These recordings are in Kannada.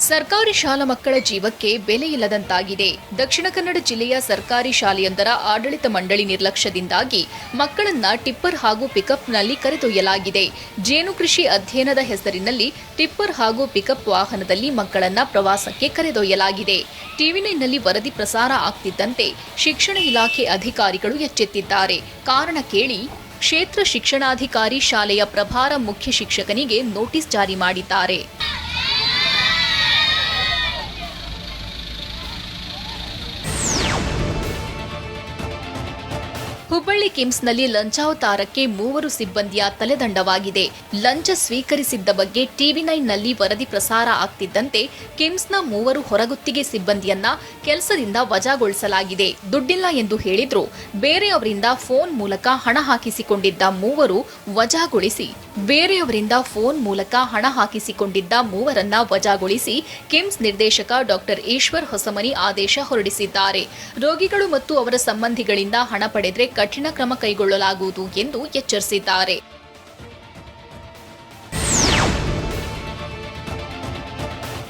ಸರ್ಕಾರಿ ಶಾಲಾ ಮಕ್ಕಳ ಜೀವಕ್ಕೆ ಬೆಲೆ ಇಲ್ಲದಂತಾಗಿದೆ. ದಕ್ಷಿಣ ಕನ್ನಡ ಜಿಲ್ಲೆಯ ಸರ್ಕಾರಿ ಶಾಲೆಯೊಂದರ ಆಡಳಿತ ಮಂಡಳಿ ನಿರ್ಲಕ್ಷ್ಯದಿಂದಾಗಿ ಮಕ್ಕಳನ್ನ ಟಿಪ್ಪರ್ ಹಾಗೂ ಪಿಕಪ್ನಲ್ಲಿ ಕರೆದೊಯ್ಯಲಾಗಿದೆ. ಜೇನು ಕೃಷಿ ಅಧ್ಯಯನದ ಹೆಸರಿನಲ್ಲಿ ಟಿಪ್ಪರ್ ಹಾಗೂ ಪಿಕಪ್ ವಾಹನದಲ್ಲಿ ಮಕ್ಕಳನ್ನ ಪ್ರವಾಸಕ್ಕೆ ಕರೆದೊಯ್ಯಲಾಗಿದೆ. ಟಿವಿ9ನಲ್ಲಿ ವರದಿ ಪ್ರಸಾರ ಆಗ್ತಿದ್ದಂತೆ ಶಿಕ್ಷಣ ಇಲಾಖೆ ಅಧಿಕಾರಿಗಳು ಎಚ್ಚೆತ್ತಿದ್ದಾರೆ. ಕಾರಣ ಕೇಳಿ ಕ್ಷೇತ್ರ ಶಿಕ್ಷಣಾಧಿಕಾರಿ ಶಾಲೆಯ ಪ್ರಭಾರ ಮುಖ್ಯ ಶಿಕ್ಷಕನಿಗೆ ನೋಟಿಸ್ ಜಾರಿ ಮಾಡಿದ್ದಾರೆ. ಹುಬ್ಬಳ್ಳಿ ಕಿಮ್ಸ್ನಲ್ಲಿ ಲಂಚಾವತಾರಕ್ಕೆ 3 ಸಿಬ್ಬಂದಿಯ ತಲೆದಂಡವಾಗಿದೆ. ಲಂಚ ಸ್ವೀಕರಿಸಿದ್ದ ಬಗ್ಗೆ ಟಿವಿ9ನಲ್ಲಿ ವರದಿ ಪ್ರಸಾರ ಆಗ್ತಿದ್ದಂತೆ ಕಿಮ್ಸ್ನ 3 ಹೊರಗುತ್ತಿಗೆ ಸಿಬ್ಬಂದಿಯನ್ನ ಕೆಲಸದಿಂದ ವಜಾಗೊಳಿಸಲಾಗಿದೆ. ದುಡ್ಡಿಲ್ಲ ಎಂದು ಹೇಳಿದ್ರು ಬೇರೆಯವರಿಂದ ಫೋನ್ ಮೂಲಕ ಹಣ ಹಾಕಿಸಿಕೊಂಡಿದ್ದ 3 ವಜಾಗೊಳಿಸಿ ಕಿಮ್ಸ್ ನಿರ್ದೇಶಕ ಡಾಕ್ಟರ್ ಈಶ್ವರ್ ಹೊಸಮನಿ ಆದೇಶ ಹೊರಡಿಸಿದ್ದಾರೆ. ರೋಗಿಗಳು ಮತ್ತು ಅವರ ಸಂಬಂಧಿಗಳಿಂದ ಹಣ ಪಡೆದರೆ ಕಠಿಣ ಕ್ರಮ ಕೈಗೊಳ್ಳಲಾಗುವುದು ಎಂದು ಎಚ್ಚರಿಸಿದ್ದಾರೆ.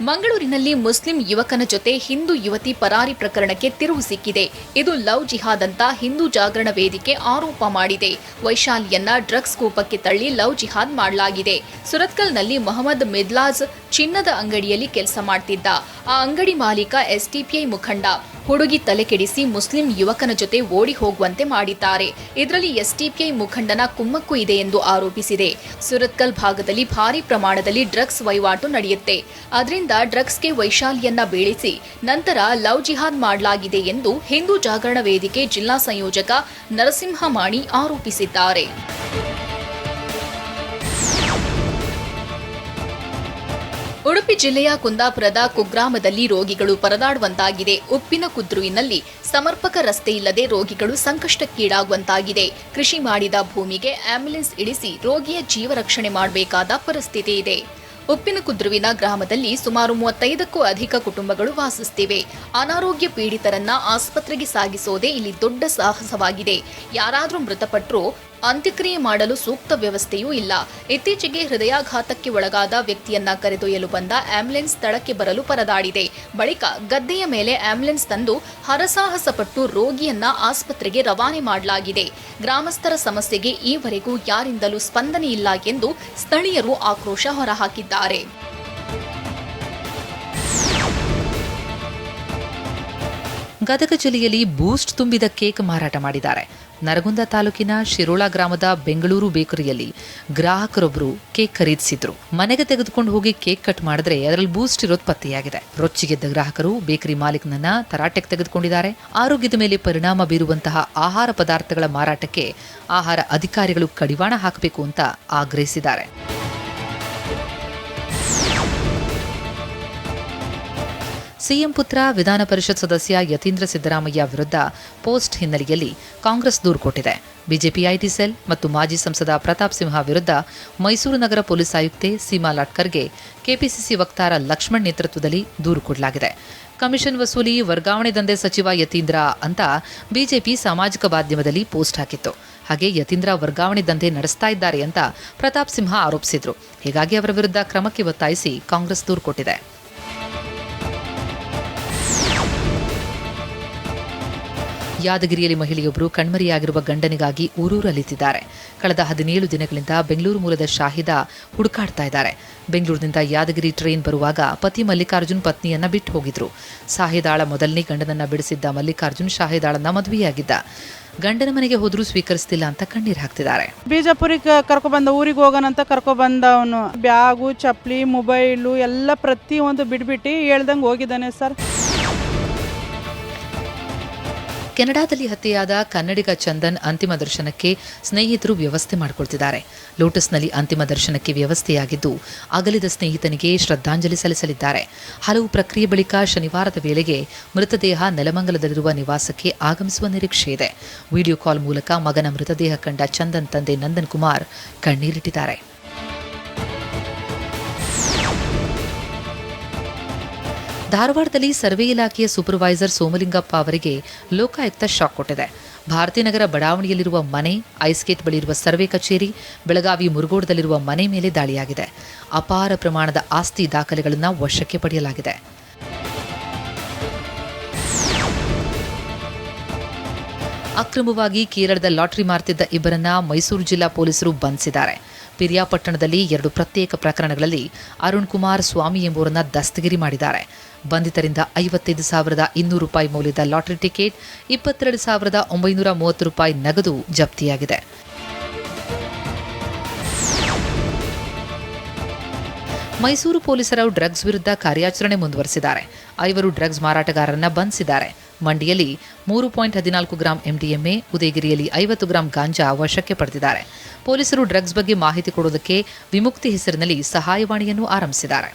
ಮಂಗಳೂರಿನಲ್ಲಿ ಮುಸ್ಲಿಂ ಯುವಕನ ಜೊತೆ ಹಿಂದೂ ಯುವತಿ ಪರಾರಿ ಪ್ರಕರಣಕ್ಕೆ ತಿರುವು ಸಿಕ್ಕಿದೆ. ಇದು ಲವ್ ಜಿಹಾದ್ ಅಂತ ಹಿಂದೂ ಜಾಗರಣ ವೇದಿಕೆ ಆರೋಪ ಮಾಡಿದೆ. ವೈಶಾಲಿಯನ್ನ ಡ್ರಗ್ಸ್ ಕೂಪಕ್ಕೆ ತಳ್ಳಿ ಲವ್ ಜಿಹಾದ್ ಮಾಡಲಾಗಿದೆ. ಸುರತ್ಕಲ್ನಲ್ಲಿ ಮೊಹಮ್ಮದ್ ಮಿದ್ಲಾಜ್ ಚಿನ್ನದ ಅಂಗಡಿಯಲ್ಲಿ ಕೆಲಸ ಮಾಡ್ತಿದ್ದ. ಆ ಅಂಗಡಿ ಮಾಲೀಕ ಎಸ್ಡಿಪಿಐ ಮುಖಂಡ. ಹುಡುಗಿ ತಲೆ ಕೆಡಿಸಿ ಮುಸ್ಲಿಂ ಯುವಕನ ಜೊತೆ ಓಡಿ ಹೋಗುವಂತೆ ಮಾಡಿದ್ದಾರೆ. ಇದರಲ್ಲಿ ಎಸ್ಡಿಪಿಐ ಮುಖಂಡನ ಕುಮ್ಮಕ್ಕು ಇದೆ ಎಂದು ಆರೋಪಿಸಿದೆ. ಸುರತ್ಕಲ್ ಭಾಗದಲ್ಲಿ ಭಾರಿ ಪ್ರಮಾಣದಲ್ಲಿ ಡ್ರಗ್ಸ್ ವಹಿವಾಟು ನಡೆಯುತ್ತೆ. ಅದರಿಂದ ಡ್ರಗ್ಸ್ಗೆ ವೈಶಾಲಿಯನ್ನ ಬೀಳಿಸಿ ನಂತರ ಲವ್ ಜಿಹಾದ್ ಮಾಡಲಾಗಿದೆ ಎಂದು ಹಿಂದೂ ಜಾಗರಣ ವೇದಿಕೆ ಜಿಲ್ಲಾ ಸಂಯೋಜಕ ನರಸಿಂಹ ಮಾಣಿ ಆರೋಪಿಸಿದ್ದಾರೆ. ಉಡುಪಿ ಜಿಲ್ಲೆಯ ಕುಂದಾಪುರದ ಕುಗ್ರಾಮದಲ್ಲಿ ರೋಗಿಗಳು ಪರದಾಡುವಂತಾಗಿದೆ. ಉಪ್ಪಿನ ಕುದ್ರುವಿನಲ್ಲಿ ಸಮರ್ಪಕ ರಸ್ತೆ ಇಲ್ಲದೆ ರೋಗಿಗಳು ಸಂಕಷ್ಟಕ್ಕೀಡಾಗುವಂತಾಗಿದೆ. ಕೃಷಿ ಮಾಡಿದ ಭೂಮಿಗೆ ಆಂಬ್ಯುಲೆನ್ಸ್ ಇಳಿಸಿ ರೋಗಿಯ ಜೀವ ರಕ್ಷಣೆ ಮಾಡಬೇಕಾದ ಪರಿಸ್ಥಿತಿ ಇದೆ. ಉಪ್ಪಿನ ಕುದ್ರುವಿನ ಗ್ರಾಮದಲ್ಲಿ ಸುಮಾರು 35ಕ್ಕೂ ಅಧಿಕ ಕುಟುಂಬಗಳು ವಾಸಿಸುತ್ತಿವೆ. ಅನಾರೋಗ್ಯ ಪೀಡಿತರನ್ನ ಆಸ್ಪತ್ರೆಗೆ ಸಾಗಿಸೋದೇ ಇಲ್ಲಿ ದೊಡ್ಡ ಸಾಹಸವಾಗಿದೆ. ಯಾರಾದರೂ ಮೃತಪಟ್ಟರೂ ಅಂತ್ಯಕ್ರಿಯೆ ಮಾಡಲು ಸೂಕ್ತ ವ್ಯವಸ್ಥೆಯೂ ಇಲ್ಲ. ಇತ್ತೀಚೆಗೆ ಹೃದಯಾಘಾತಕ್ಕೆ ಒಳಗಾದ ವ್ಯಕ್ತಿಯನ್ನ ಕರೆದೊಯ್ಯಲು ಬಂದ ಆಂಬ್ಯುಲೆನ್ಸ್ ಸ್ಥಳಕ್ಕೆ ಬರಲು ಪರದಾಡಿದೆ. ಬಳಿಕ ಗದ್ದೆಯ ಮೇಲೆ ಆಂಬ್ಯುಲೆನ್ಸ್ ತಂದು ಹರಸಾಹಸ ಪಟ್ಟು ರೋಗಿಯನ್ನ ಆಸ್ಪತ್ರೆಗೆ ರವಾನೆ ಮಾಡಲಾಗಿದೆ. ಗ್ರಾಮಸ್ಥರ ಸಮಸ್ಯೆಗೆ ಈವರೆಗೂ ಯಾರಿಂದಲೂ ಸ್ಪಂದನೆ ಇಲ್ಲ ಎಂದು ಸ್ಥಳೀಯರು ಆಕ್ರೋಶ ಹೊರಹಾಕಿದ್ದಾರೆ. ಗದಗ ಜಿಲ್ಲೆಯಲ್ಲಿ ಬೂಸ್ಟ್ ತುಂಬಿದ ಕೇಕ್ ಮಾರಾಟ ಮಾಡಿದ್ದಾರೆ. ನರಗುಂದ ತಾಲೂಕಿನ ಶಿರೋಳ ಗ್ರಾಮದ ಬೆಂಗಳೂರು ಬೇಕರಿಯಲ್ಲಿ ಗ್ರಾಹಕರೊಬ್ಬರು ಕೇಕ್ ಖರೀದಿಸಿದ್ರು. ಮನೆಗೆ ತೆಗೆದುಕೊಂಡು ಹೋಗಿ ಕೇಕ್ ಕಟ್ ಮಾಡಿದ್ರೆ ಅದರಲ್ಲಿ ಬೂಸ್ಟ್ ಇರೋದು ಪತ್ತೆಯಾಗಿದೆ. ರೊಚ್ಚಿಗೆದ್ದ ಗ್ರಾಹಕರು ಬೇಕರಿ ಮಾಲೀಕನನ್ನ ತರಾಟೆಗೆ ತೆಗೆದುಕೊಂಡಿದ್ದಾರೆ. ಆರೋಗ್ಯದ ಮೇಲೆ ಪರಿಣಾಮ ಬೀರುವಂತಹ ಆಹಾರ ಪದಾರ್ಥಗಳ ಮಾರಾಟಕ್ಕೆ ಆಹಾರ ಅಧಿಕಾರಿಗಳು ಕಡಿವಾಣ ಹಾಕಬೇಕು ಅಂತ ಆಗ್ರಹಿಸಿದ್ದಾರೆ. ಸಿಎಂ ಪುತ್ರ ವಿಧಾನ ಪರಿಷತ್ ಸದಸ್ಯ ಯತೀಂದ್ರ ಸಿದ್ದರಾಮಯ್ಯ ವಿರುದ್ಧ ಪೋಸ್ಟ್ ಹಿನ್ನೆಲೆಯಲ್ಲಿ ಕಾಂಗ್ರೆಸ್ ದೂರು ಕೊಟ್ಟಿದೆ. ಬಿಜೆಪಿ ಐಟಿ ಸೆಲ್ ಮತ್ತು ಮಾಜಿ ಸಂಸದ ಪ್ರತಾಪ್ ಸಿಂಹ ವಿರುದ್ಧ ಮೈಸೂರು ನಗರ ಪೊಲೀಸ್ ಆಯುಕ್ತೆ ಸೀಮಾ ಲಾಟ್ಕರ್ಗೆ ಕೆಪಿಸಿಸಿ ವಕ್ತಾರ ಲಕ್ಷ್ಮಣ್ ನೇತೃತ್ವದಲ್ಲಿ ದೂರು ಕೊಡಲಾಗಿದೆ. ಕಮಿಷನ್ ವಸೂಲಿ ವರ್ಗಾವಣೆ ದಂಧೆ ಸಚಿವ ಯತೀಂದ್ರ ಅಂತ ಬಿಜೆಪಿ ಸಾಮಾಜಿಕ ಮಾಧ್ಯಮದಲ್ಲಿ ಪೋಸ್ಟ್ ಹಾಕಿತ್ತು. ಹಾಗೆ ಯತೀಂದ್ರ ವರ್ಗಾವಣೆ ದಂಧೆ ನಡೆಸ್ತಾ ಇದ್ದಾರೆ ಅಂತ ಪ್ರತಾಪ್ ಸಿಂಹ ಆರೋಪಿಸಿದ್ರು. ಹೀಗಾಗಿ ಅವರ ವಿರುದ್ಧ ಕ್ರಮಕ್ಕೆ ಒತ್ತಾಯಿಸಿ ಕಾಂಗ್ರೆಸ್ ದೂರು ಕೊಟ್ಟಿದೆ. ಯಾದಗಿರಿಯಲ್ಲಿ ಮಹಿಳೆಯೊಬ್ಬರು ಕಣ್ಮರೆಯಾಗಿರುವ ಗಂಡನಿಗಾಗಿ ಊರೂರಲಿದ್ದಾರೆ. ಕಳೆದ 17 ದಿನಗಳಿಂದ ಬೆಂಗಳೂರು ಮೂಲದ ಶಾಹಿದಾ ಹುಡುಕಾಡ್ತಾ ಇದ್ದಾರೆ. ಬೆಂಗಳೂರಿನಿಂದ ಯಾದಗಿರಿ ಟ್ರೈನ್ ಬರುವಾಗ ಪತಿ ಮಲ್ಲಿಕಾರ್ಜುನ್ ಪತ್ನಿಯನ್ನ ಬಿಟ್ಟು ಹೋಗಿದ್ರು. ಶಾಹಿದಾಳ ಮೊದಲನೇ ಗಂಡನನ್ನ ಬಿಡಿಸಿದ್ದ ಮಲ್ಲಿಕಾರ್ಜುನ್ ಶಾಹಿದಾಳನ್ನ ಮದುವೆಯಾಗಿದ್ದ. ಗಂಡನ ಮನೆಗೆ ಹೋದ್ರೂ ಸ್ವೀಕರಿಸ್ತಿಲ್ಲ ಅಂತ ಕಣ್ಣೀರು ಹಾಕ್ತಿದ್ದಾರೆ. ಬಿಜಾಪುರಿಗೆ ಕರ್ಕೊಬಂದ, ಊರಿಗೆ ಹೋಗೋಣಂತ ಕರ್ಕೊಬಂದ. ಅವನು ಬ್ಯಾಗು, ಚಪ್ಪಲಿ, ಮೊಬೈಲು ಎಲ್ಲ ಪ್ರತಿಯೊಂದು ಬಿಟ್ಬಿಟ್ಟು ಹೇಳ್ದಂಗೆ ಹೋಗಿದ್ದಾನೆ ಸರ್. ಕೆನಡಾದಲ್ಲಿ ಹತ್ಯೆಯಾದ ಕನ್ನಡಿಗ ಚಂದನ್ ಅಂತಿಮ ದರ್ಶನಕ್ಕೆ ಸ್ನೇಹಿತರು ವ್ಯವಸ್ಥೆ ಮಾಡಿಕೊಳ್ತಿದ್ದಾರೆ. ಲೋಟಸ್ನಲ್ಲಿ ಅಂತಿಮ ದರ್ಶನಕ್ಕೆ ವ್ಯವಸ್ಥೆಯಾಗಿದ್ದು ಅಗಲಿದ ಸ್ನೇಹಿತನಿಗೆ ಶ್ರದ್ಧಾಂಜಲಿ ಸಲ್ಲಿಸಲಿದ್ದಾರೆ. ಹಲವು ಪ್ರಕ್ರಿಯೆ ಬಳಿಕ ಶನಿವಾರದ ವೇಳೆಗೆ ಮೃತದೇಹ ನೆಲಮಂಗಲದಲ್ಲಿರುವ ನಿವಾಸಕ್ಕೆ ಆಗಮಿಸುವ ನಿರೀಕ್ಷೆ ಇದೆ. ವಿಡಿಯೋ ಕಾಲ್ ಮೂಲಕ ಮಗನ ಮೃತದೇಹ ಕಂಡ ಚಂದನ್ ತಂದೆ ನಂದನ್ ಕುಮಾರ್ ಕಣ್ಣೀರಿಟ್ಟಿದ್ದಾರೆ. ಧಾರವಾಡದಲ್ಲಿ ಸರ್ವೆ ಇಲಾಖೆಯ ಸೂಪರ್ವೈಸರ್ ಸೋಮಲಿಂಗಪ್ಪ ಅವರಿಗೆ ಲೋಕಾಯುಕ್ತ ಶಾಕ್ ಕೊಟ್ಟಿದೆ. ಭಾರತೀನಗರ ಬಡಾವಣೆಯಲ್ಲಿರುವ ಮನೆ, ಐಸ್ಗೇಟ್ ಬಳಿ ಇರುವ ಸರ್ವೆ ಕಚೇರಿ, ಬೆಳಗಾವಿ ಮುರುಗೋಡದಲ್ಲಿರುವ ಮನೆ ಮೇಲೆ ದಾಳಿಯಾಗಿದೆ. ಅಪಾರ ಪ್ರಮಾಣದ ಆಸ್ತಿ ದಾಖಲೆಗಳನ್ನು ವಶಕ್ಕೆ ಪಡೆಯಲಾಗಿದೆ. ಅಕ್ರಮವಾಗಿ ಕೇರಳದ ಲಾಟರಿ ಮಾರ್ತಿದ್ದ ಇಬ್ಬರನ್ನ ಮೈಸೂರು ಜಿಲ್ಲಾ ಪೊಲೀಸರು ಬಂಧಿಸಿದ್ದಾರೆ. ಪಿರಿಯಾಪಟ್ಟಣದಲ್ಲಿ 2 ಪ್ರತ್ಯೇಕ ಪ್ರಕರಣಗಳಲ್ಲಿ ಅರುಣ್ ಕುಮಾರ್ ಸ್ವಾಮಿ ಎಂಬುವರನ್ನ ದಸ್ತಗಿರಿ ಮಾಡಿದ್ದಾರೆ. ಬಂಧಿತರಿಂದ 55,200 ರೂಪಾಯಿ ಮೌಲ್ಯದ ಲಾಟರಿ ಟಿಕೆಟ್, 22,930 ರೂಪಾಯಿ ನಗದು ಜಪ್ತಿಯಾಗಿದೆ. ಮೈಸೂರು ಪೊಲೀಸರು ಡ್ರಗ್ಸ್ ವಿರುದ್ಧ ಕಾರ್ಯಾಚರಣೆ ಮುಂದುವರೆಸಿದ್ದಾರೆ. 5 ಡ್ರಗ್ಸ್ ಮಾರಾಟಗಾರರನ್ನ ಬಂಧಿಸಿದ್ದಾರೆ. ಮಂಡಿಯಲ್ಲಿ 3.14 ಗ್ರಾಂ MDMA, ಉದಯಗಿರಿಯಲ್ಲಿ 50 ಗ್ರಾಂ ಗಾಂಜಾ ವಶಕ್ಕೆ ಪಡೆದಿದ್ದಾರೆ. ಪೊಲೀಸರು ಡ್ರಗ್ಸ್ ಬಗ್ಗೆ ಮಾಹಿತಿ ಕೊಡುವುದಕ್ಕೆ ವಿಮುಕ್ತಿ ಹೆಸರಿನಲ್ಲಿ ಸಹಾಯವಾಣಿಯನ್ನು ಆರಂಭಿಸಿದ್ದಾರೆ.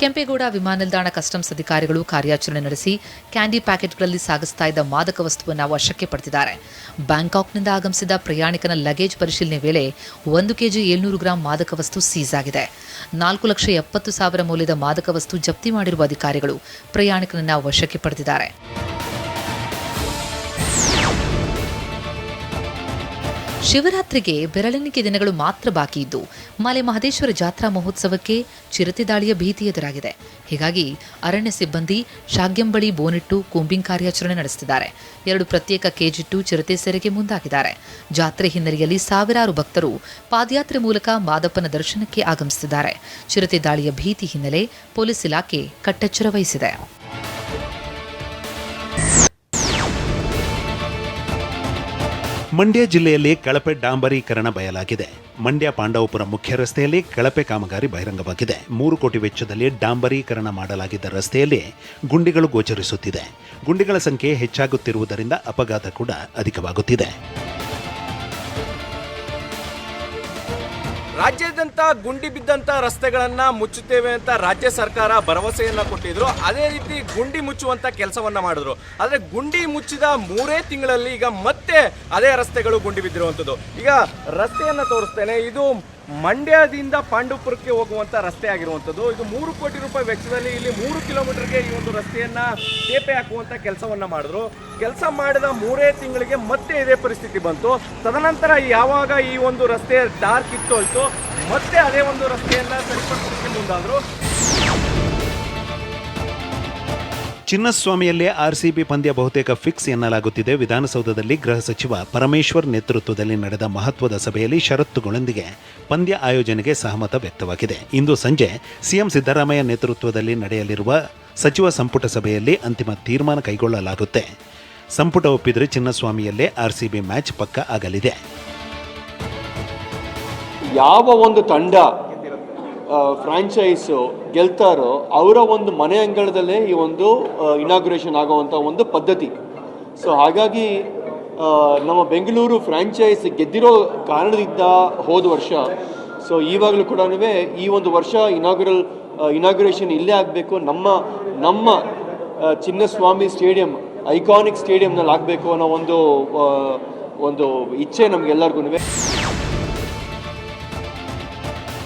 ಕೆಂಪೇಗೌಡ ವಿಮಾನ ನಿಲ್ದಾಣ ಕಸ್ಟಮ್ಸ್ ಅಧಿಕಾರಿಗಳು ಕಾರ್ಯಾಚರಣೆ ನಡೆಸಿ ಕ್ಯಾಂಡಿ ಪ್ಯಾಕೆಟ್ಗಳಲ್ಲಿ ಸಾಗಿಸ್ತಾ ಇದ್ದ ಮಾದಕ ವಸ್ತುವನ್ನು ವಶಕ್ಕೆ ಪಡೆದಿದ್ದಾರೆ. ಬ್ಯಾಂಕಾಕ್ನಿಂದ ಆಗಮಿಸಿದ ಪ್ರಯಾಣಿಕನ ಲಗೇಜ್ ಪರಿಶೀಲನೆ ವೇಳೆ 1 ಕೆಜಿ 700 ಗ್ರಾಂ ಮಾದಕ ವಸ್ತು ಸೀಸ್ ಆಗಿದೆ. 4,70,000 ಮೌಲ್ಯದ ಮಾದಕ ವಸ್ತು ಜಪ್ತಿ ಮಾಡಿರುವ ಅಧಿಕಾರಿಗಳು ಪ್ರಯಾಣಿಕನನ್ನ ವಶಕ್ಕೆ ಪಡೆದಿದ್ದಾರೆ. ಶಿವರಾತ್ರಿಗೆ ಬೆರಳೆಣಿಕೆ ದಿನಗಳು ಮಾತ್ರ ಬಾಕಿ ಇದ್ದು ಮಲೆ ಮಹದೇಶ್ವರ ಜಾತ್ರಾ ಮಹೋತ್ಸವಕ್ಕೆ ಚಿರತೆ ದಾಳಿಯ ಭೀತಿ ಎದುರಾಗಿದೆ. ಹೀಗಾಗಿ ಅರಣ್ಯ ಸಿಬ್ಬಂದಿ ಶಾಗ್ಯಂಬಳಿ ಬೋನಿಟ್ಟು ಕೂಂಬಿಂಗ್ ಕಾರ್ಯಾಚರಣೆ ನಡೆಸುತ್ತಿದ್ದಾರೆ. 2 ಪ್ರತ್ಯೇಕ ಕೇಜಿಟ್ಟು ಚಿರತೆ ಸೆರೆಗೆ ಮುಂದಾಗಿದ್ದಾರೆ. ಜಾತ್ರೆ ಹಿನ್ನೆಲೆಯಲ್ಲಿ ಸಾವಿರಾರು ಭಕ್ತರು ಪಾದಯಾತ್ರೆ ಮೂಲಕ ಮಾದಪ್ಪನ ದರ್ಶನಕ್ಕೆ ಆಗಮಿಸುತ್ತಿದ್ದಾರೆ. ಚಿರತೆ ದಾಳಿಯ ಭೀತಿ ಹಿನ್ನೆಲೆ ಪೊಲೀಸ್ ಇಲಾಖೆ ಕಟ್ಟೆಚ್ಚರ ವಹಿಸಿದೆ. ಮಂಡ್ಯ ಜಿಲ್ಲೆಯಲ್ಲಿ ಕಳಪೆ ಡಾಂಬರೀಕರಣ ಬಯಲಾಗಿದೆ. ಮಂಡ್ಯ ಪಾಂಡವಪುರ ಮುಖ್ಯ ರಸ್ತೆಯಲ್ಲಿ ಕಳಪೆ ಕಾಮಗಾರಿ ಬಹಿರಂಗವಾಗಿದೆ. 3 ಕೋಟಿ ವೆಚ್ಚದಲ್ಲಿ ಡಾಂಬರೀಕರಣ ಮಾಡಲಾಗಿದ್ದ ರಸ್ತೆಯಲ್ಲಿ ಗುಂಡಿಗಳು ಗೋಚರಿಸುತ್ತಿದೆ. ಗುಂಡಿಗಳ ಸಂಖ್ಯೆ ಹೆಚ್ಚಾಗುತ್ತಿರುವುದರಿಂದ ಅಪಘಾತ ಕೂಡ ಅಧಿಕವಾಗುತ್ತಿದೆ. ರಾಜ್ಯಾದ್ಯಂತ ಗುಂಡಿ ಬಿದ್ದಂತ ರಸ್ತೆಗಳನ್ನ ಮುಚ್ಚುತ್ತೇವೆ ಅಂತ ರಾಜ್ಯ ಸರ್ಕಾರ ಭರವಸೆಯನ್ನ ಕೊಟ್ಟಿದ್ರು. ಅದೇ ರೀತಿ ಗುಂಡಿ ಮುಚ್ಚುವಂತ ಕೆಲಸವನ್ನ ಮಾಡಿದ್ರು. ಆದ್ರೆ ಗುಂಡಿ ಮುಚ್ಚಿದ 3 ತಿಂಗಳಲ್ಲಿ ಈಗ ಮತ್ತೆ ಅದೇ ರಸ್ತೆಗಳು ಗುಂಡಿ ಬಿದ್ದಿರುವಂಥದ್ದು. ಈಗ ರಸ್ತೆಯನ್ನ ತೋರಿಸ್ತೇನೆ. ಇದು ಮಂಡ್ಯದಿಂದ ಪಾಂಡವಪುರಕ್ಕೆ ಹೋಗುವಂತ ರಸ್ತೆ ಆಗಿರುವಂಥದ್ದು. ಇದು 3 ಕೋಟಿ ರೂಪಾಯಿ ವೆಚ್ಚದಲ್ಲಿ ಇಲ್ಲಿ 3 ಕಿಲೋಮೀಟರ್ಗೆ ಈ ಒಂದು ರಸ್ತೆಯನ್ನ ತೇಪೆ ಹಾಕುವಂತ ಕೆಲಸವನ್ನ ಮಾಡಿದ್ರು. ಕೆಲಸ ಮಾಡಿದ 3 ತಿಂಗಳಿಗೆ ಮತ್ತೆ ಇದೇ ಪರಿಸ್ಥಿತಿ ಬಂತು. ತದನಂತರ ಯಾವಾಗ ಈ ಒಂದು ರಸ್ತೆ ಟಾರ್ ಕಿತ್ತೋಯ್ತು, ಮತ್ತೆ ಅದೇ ಒಂದು ರಸ್ತೆಯನ್ನ ಸರಿಪಡಿಸಲಿಕ್ಕೆ ಮುಂದಾದ್ರು. ಚಿನ್ನಸ್ವಾಮಿಯಲ್ಲಿ RCB ಪಂದ್ಯ ಬಹುತೇಕ ಫಿಕ್ಸ್ ಎನ್ನಲಾಗುತ್ತಿದೆ. ವಿಧಾನಸೌಧದಲ್ಲಿ ಗೃಹ ಸಚಿವ ಪರಮೇಶ್ವರ್ ನೇತೃತ್ವದಲ್ಲಿ ನಡೆದ ಮಹತ್ವದ ಸಭೆಯಲ್ಲಿ ಷರತ್ತುಗಳೊಂದಿಗೆ ಪಂದ್ಯ ಆಯೋಜನೆಗೆ ಸಹಮತ ವ್ಯಕ್ತವಾಗಿದೆ. ಇಂದು ಸಂಜೆ ಸಿಎಂ ಸಿದ್ದರಾಮಯ್ಯ ನೇತೃತ್ವದಲ್ಲಿ ನಡೆಯಲಿರುವ ಸಚಿವ ಸಂಪುಟ ಸಭೆಯಲ್ಲಿ ಅಂತಿಮ ತೀರ್ಮಾನ ಕೈಗೊಳ್ಳಲಾಗುತ್ತೆ. ಸಂಪುಟ ಒಪ್ಪಿದರೆ ಚಿನ್ನಸ್ವಾಮಿಯಲ್ಲೇ RCB ಮ್ಯಾಚ್ ಪಕ್ಕ ಆಗಲಿದೆ. ಯಾವ ಒಂದು ತಂಡ ಫ್ರಾಂಚೈಸು ಗೆಲ್ತಾರೋ ಅವರ ಒಂದು ಮನೆ ಅಂಗಳದಲ್ಲೇ ಈ ಒಂದು ಇನಾಗ್ರೇಷನ್ ಆಗುವಂಥ ಒಂದು ಪದ್ಧತಿ. ಸೊ ಹಾಗಾಗಿ ನಮ್ಮ ಬೆಂಗಳೂರು ಫ್ರಾಂಚೈಸ್ ಗೆದ್ದಿರೋ ಕಾರಣದಿಂದ ಹೋದ ವರ್ಷ, ಸೊ ಈವಾಗಲೂ ಕೂಡ ಈ ಒಂದು ವರ್ಷ ಇನಾಗ್ರೇಷನ್ ಇಲ್ಲೇ ಆಗಬೇಕು, ನಮ್ಮ ಚಿನ್ನಸ್ವಾಮಿ ಸ್ಟೇಡಿಯಂ ಐಕಾನಿಕ್ ಸ್ಟೇಡಿಯಂನಲ್ಲಿ ಆಗಬೇಕು ಅನ್ನೋ ಒಂದು ಇಚ್ಛೆ ನಮಗೆಲ್ಲರಿಗೂ.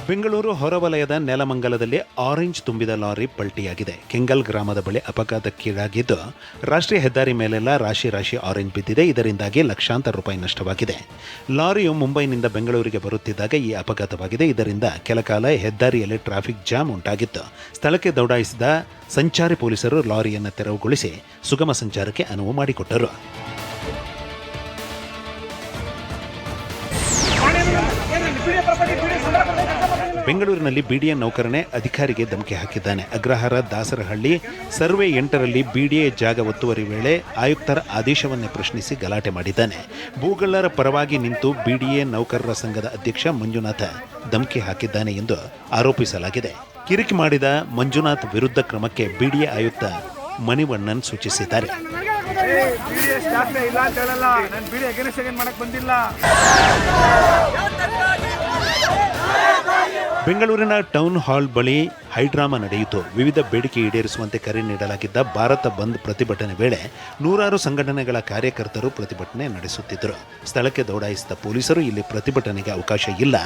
ಬೆಂಗಳೂರು ಹೊರವಲಯದ ನೆಲಮಂಗಲದಲ್ಲಿ ಆರೆಂಜ್ ತುಂಬಿದ ಲಾರಿ ಪಲ್ಟಿಯಾಗಿದೆ. ಕೆಂಗಲ್ ಗ್ರಾಮದ ಬಳಿ ಅಪಘಾತಕ್ಕೀಡಾಗಿದ್ದು ರಾಷ್ಟ್ರೀಯ ಹೆದ್ದಾರಿ ಮೇಲೆಲ್ಲ ರಾಶಿ ಆರೆಂಜ್ ಬಿದ್ದಿದೆ. ಇದರಿಂದಾಗಿ ಲಕ್ಷಾಂತರ ರೂಪಾಯಿ ನಷ್ಟವಾಗಿದೆ. ಲಾರಿಯು ಮುಂಬೈನಿಂದ ಬೆಂಗಳೂರಿಗೆ ಬರುತ್ತಿದ್ದಾಗ ಈ ಅಪಘಾತವಾಗಿದೆ. ಇದರಿಂದ ಕೆಲಕಾಲ ಹೆದ್ದಾರಿಯಲ್ಲಿ ಟ್ರಾಫಿಕ್ ಜಾಮ್ ಉಂಟಾಗಿತ್ತು. ಸ್ಥಳಕ್ಕೆ ದೌಡಾಯಿಸಿದ ಸಂಚಾರಿ ಪೊಲೀಸರು ಲಾರಿಯನ್ನು ತೆರವುಗೊಳಿಸಿ ಸುಗಮ ಸಂಚಾರಕ್ಕೆ ಅನುವು ಮಾಡಿಕೊಟ್ಟರು. ಬೆಂಗಳೂರಿನಲ್ಲಿ BDA ನೌಕರನೇ ಅಧಿಕಾರಿಗೆ ಧಮಕಿ ಹಾಕಿದ್ದಾನೆ. ಅಗ್ರಹಾರ ದಾಸರಹಳ್ಳಿ ಸರ್ವೆ 8ರಲ್ಲಿ BDA ಜಾಗ ಒತ್ತುವರಿ ವೇಳೆ ಆಯುಕ್ತರ ಆದೇಶವನ್ನೇ ಪ್ರಶ್ನಿಸಿ ಗಲಾಟೆ ಮಾಡಿದ್ದಾನೆ. ಭೂಗಳ್ಳರ ಪರವಾಗಿ ನಿಂತು BDA ನೌಕರರ ಸಂಘದ ಅಧ್ಯಕ್ಷ ಮಂಜುನಾಥ ಧಮಕಿ ಹಾಕಿದ್ದಾನೆ ಎಂದು ಆರೋಪಿಸಲಾಗಿದೆ. ಕಿರಿಕಿ ಮಾಡಿದ ಮಂಜುನಾಥ್ ವಿರುದ್ಧ ಕ್ರಮಕ್ಕೆ BDA ಆಯುಕ್ತ ಮಣಿವಣ್ಣನ್ ಸೂಚಿಸಿದ್ದಾರೆ. ಬೆಂಗಳೂರಿನ ಟೌನ್ ಹಾಲ್ ಬಳಿ ಹೈಡ್ರಾಮಾ ನಡೆಯಿತು. ವಿವಿಧ ಬೇಡಿಕೆ ಈಡೇರಿಸುವಂತೆ ಕರೆ ನೀಡಲಾಗಿದ್ದ ಭಾರತ ಬಂದ್ ಪ್ರತಿಭಟನೆ ವೇಳೆ ನೂರಾರು ಸಂಘಟನೆಗಳ ಕಾರ್ಯಕರ್ತರು ಪ್ರತಿಭಟನೆ ನಡೆಸುತ್ತಿದ್ದರು. ಸ್ಥಳಕ್ಕೆ ದೌಡಾಯಿಸಿದ ಪೊಲೀಸರು ಇಲ್ಲಿ ಪ್ರತಿಭಟನೆಗೆ ಅವಕಾಶ ಇಲ್ಲ,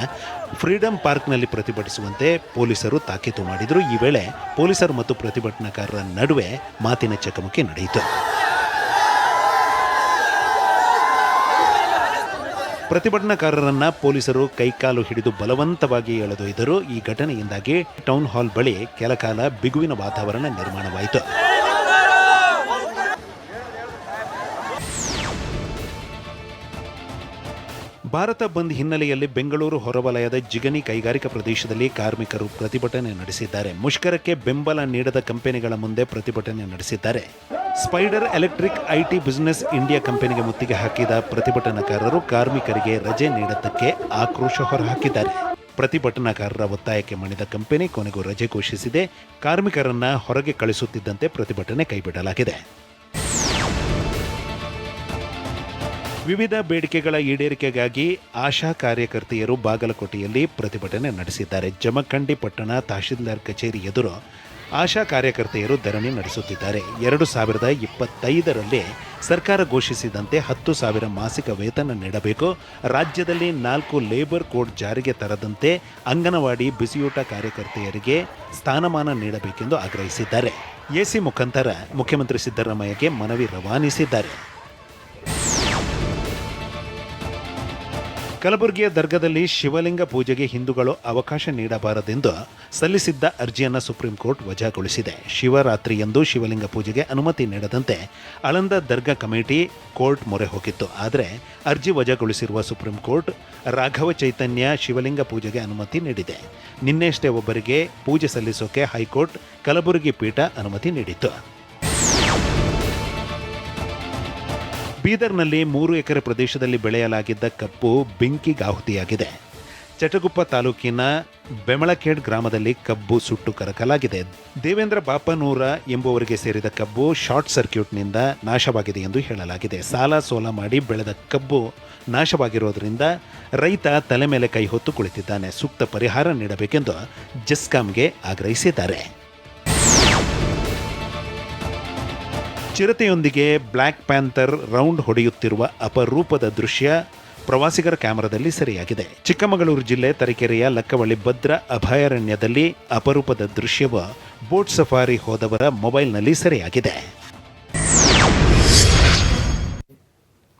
ಫ್ರೀಡಂ ಪಾರ್ಕ್ನಲ್ಲಿ ಪ್ರತಿಭಟಿಸುವಂತೆ ಪೊಲೀಸರು ತಾಕೀತು ಮಾಡಿದರು. ಈ ವೇಳೆ ಪೊಲೀಸರು ಮತ್ತು ಪ್ರತಿಭಟನಾಕಾರರ ನಡುವೆ ಮಾತಿನ ಚಕಮಕಿ ನಡೆಯಿತು. ಪ್ರತಿಭಟನಾಕಾರರನ್ನ ಪೊಲೀಸರು ಕೈಕಾಲು ಹಿಡಿದು ಬಲವಂತವಾಗಿ ಎಳೆದೊಯ್ದರು. ಈ ಘಟನೆಯಿಂದಾಗಿ ಟೌನ್ ಹಾಲ್ ಬಳಿ ಕೆಲಕಾಲ ಬಿಗುವಿನ ವಾತಾವರಣ ನಿರ್ಮಾಣವಾಯಿತು. ಭಾರತ ಬಂದ್ ಹಿನ್ನೆಲೆಯಲ್ಲಿ ಬೆಂಗಳೂರು ಹೊರವಲಯದ ಜಿಗಣಿ ಕೈಗಾರಿಕಾ ಪ್ರದೇಶದಲ್ಲಿ ಕಾರ್ಮಿಕರು ಪ್ರತಿಭಟನೆ ನಡೆಸಿದ್ದಾರೆ. ಮುಷ್ಕರಕ್ಕೆ ಬೆಂಬಲ ನೀಡದ ಕಂಪನಿಗಳ ಮುಂದೆ ಪ್ರತಿಭಟನೆ ನಡೆಸಿದ್ದಾರೆ. Spider electric IT business India ಕಂಪನಿಗೆ ಮುತ್ತಿಗೆ ಹಾಕಿದ ಪ್ರತಿಭಟನಾಕಾರರು ಕಾರ್ಮಿಕರಿಗೆ ರಜೆ ನೀಡದ್ದಕ್ಕೆ ಆಕ್ರೋಶ ಹೊರಹಾಕಿದ್ದಾರೆ. ಪ್ರತಿಭಟನಾಕಾರರ ಒತ್ತಾಯಕ್ಕೆ ಮಣಿದ ಕಂಪನಿ ಕೊನೆಗೂ ರಜೆ ಘೋಷಿಸಿದೆ. ಕಾರ್ಮಿಕರನ್ನ ಹೊರಗೆ ಕಳಿಸುತ್ತಿದ್ದಂತೆ ಪ್ರತಿಭಟನೆ ಕೈಬಿಡಲಾಗಿದೆ. ವಿವಿಧ ಬೇಡಿಕೆಗಳ ಈಡೇರಿಕೆಗಾಗಿ ಆಶಾ ಕಾರ್ಯಕರ್ತೆಯರು ಬಾಗಲಕೋಟೆಯಲ್ಲಿ ಪ್ರತಿಭಟನೆ ನಡೆಸಿದ್ದಾರೆ. ಜಮಖಂಡಿ ಪಟ್ಟಣ ತಹಶೀಲ್ದಾರ್ ಕಚೇರಿ ಎದುರು ಆಶಾ ಕಾರ್ಯಕರ್ತೆಯರು ಧರಣಿ ನಡೆಸುತ್ತಿದ್ದಾರೆ. 2025ರಲ್ಲಿ ಸರ್ಕಾರ ಘೋಷಿಸಿದಂತೆ 10,000 ಮಾಸಿಕ ವೇತನ ನೀಡಬೇಕು, ರಾಜ್ಯದಲ್ಲಿ 4 ಲೇಬರ್ ಕೋಡ್ ಜಾರಿಗೆ ತರದಂತೆ ಅಂಗನವಾಡಿ ಬಿಸಿಯೂಟ ಕಾರ್ಯಕರ್ತೆಯರಿಗೆ ಸ್ಥಾನಮಾನ ನೀಡಬೇಕೆಂದು ಆಗ್ರಹಿಸಿದ್ದಾರೆ. ಎಸಿ ಮುಖಾಂತರ ಮುಖ್ಯಮಂತ್ರಿ ಸಿದ್ದರಾಮಯ್ಯಗೆ ಮನವಿ ರವಾನಿಸಿದ್ದಾರೆ. ಕಲಬುರಗಿಯ ದರ್ಗಾದಲ್ಲಿ ಶಿವಲಿಂಗ ಪೂಜೆಗೆ ಹಿಂದೂಗಳು ಅವಕಾಶ ನೀಡಬಾರದೆಂದು ಸಲ್ಲಿಸಿದ್ದ ಅರ್ಜಿಯನ್ನು ಸುಪ್ರೀಂ ಕೋರ್ಟ್ ವಜಾಗೊಳಿಸಿದೆ. ಶಿವರಾತ್ರಿಯಂದು ಶಿವಲಿಂಗ ಪೂಜೆಗೆ ಅನುಮತಿ ನೀಡದಂತೆ ಆಳಂದ ದರ್ಗಾ ಕಮಿಟಿ ಕೋರ್ಟ್ ಮೊರೆ ಹೋಗಿತ್ತು. ಆದರೆ ಅರ್ಜಿ ವಜಾಗೊಳಿಸಿರುವ ಸುಪ್ರೀಂ ಕೋರ್ಟ್ ರಾಘವ ಚೈತನ್ಯ ಶಿವಲಿಂಗ ಪೂಜೆಗೆ ಅನುಮತಿ ನೀಡಿದೆ. ನಿನ್ನೆಯಷ್ಟೇ ಒಬ್ಬರಿಗೆ ಪೂಜೆ ಸಲ್ಲಿಸೋಕೆ ಹೈಕೋರ್ಟ್ ಕಲಬುರಗಿ ಪೀಠ ಅನುಮತಿ ನೀಡಿತ್ತು. ಬೀದರ್ನಲ್ಲಿ 3 ಎಕರೆ ಪ್ರದೇಶದಲ್ಲಿ ಬೆಳೆಯಲಾಗಿದ್ದ ಕಬ್ಬು ಬೆಂಕಿಗಾಹುತಿಯಾಗಿದೆ. ಚಟಗುಪ್ಪ ತಾಲೂಕಿನ ಬೆಮಳಖೇಡ್ ಗ್ರಾಮದಲ್ಲಿ ಕಬ್ಬು ಸುಟ್ಟು ಕರಕಲಾಗಿದೆ. ದೇವೇಂದ್ರ ಬಾಪನೂರ ಎಂಬುವರಿಗೆ ಸೇರಿದ ಕಬ್ಬು ಶಾರ್ಟ್ ಸರ್ಕ್ಯೂಟ್ನಿಂದ ನಾಶವಾಗಿದೆ ಎಂದು ಹೇಳಲಾಗಿದೆ. ಸಾಲ ಸೋಲ ಮಾಡಿ ಬೆಳೆದ ಕಬ್ಬು ನಾಶವಾಗಿರೋದ್ರಿಂದ ರೈತ ತಲೆ ಮೇಲೆ ಕೈ ಹೊತ್ತು ಕುಳಿತಿದ್ದಾನೆ. ಸೂಕ್ತ ಪರಿಹಾರ ನೀಡಬೇಕೆಂದು ಜೆಸ್ಕಾಂಗೆ ಆಗ್ರಹಿಸಿದ್ದಾರೆ. ಚಿರತೆಯೊಂದಿಗೆ ಬ್ಲ್ಯಾಕ್ ಪ್ಯಾಂಥರ್ ರೌಂಡ್ ಹೊಡೆಯುತ್ತಿರುವ ಅಪರೂಪದ ದೃಶ್ಯ ಪ್ರವಾಸಿಗರ ಕ್ಯಾಮೆರಾದಲ್ಲಿ ಸೆರೆಯಾಗಿದೆ. ಚಿಕ್ಕಮಗಳೂರು ಜಿಲ್ಲೆ ತರೀಕೆರೆಯ ಲಕ್ಕವಳ್ಳಿ ಭದ್ರಾ ಅಭಯಾರಣ್ಯದಲ್ಲಿ ಅಪರೂಪದ ದೃಶ್ಯವು ಬೋಟ್ ಸಫಾರಿ ಹೋದವರ ಮೊಬೈಲ್ನಲ್ಲಿ ಸೆರೆಯಾಗಿದೆ.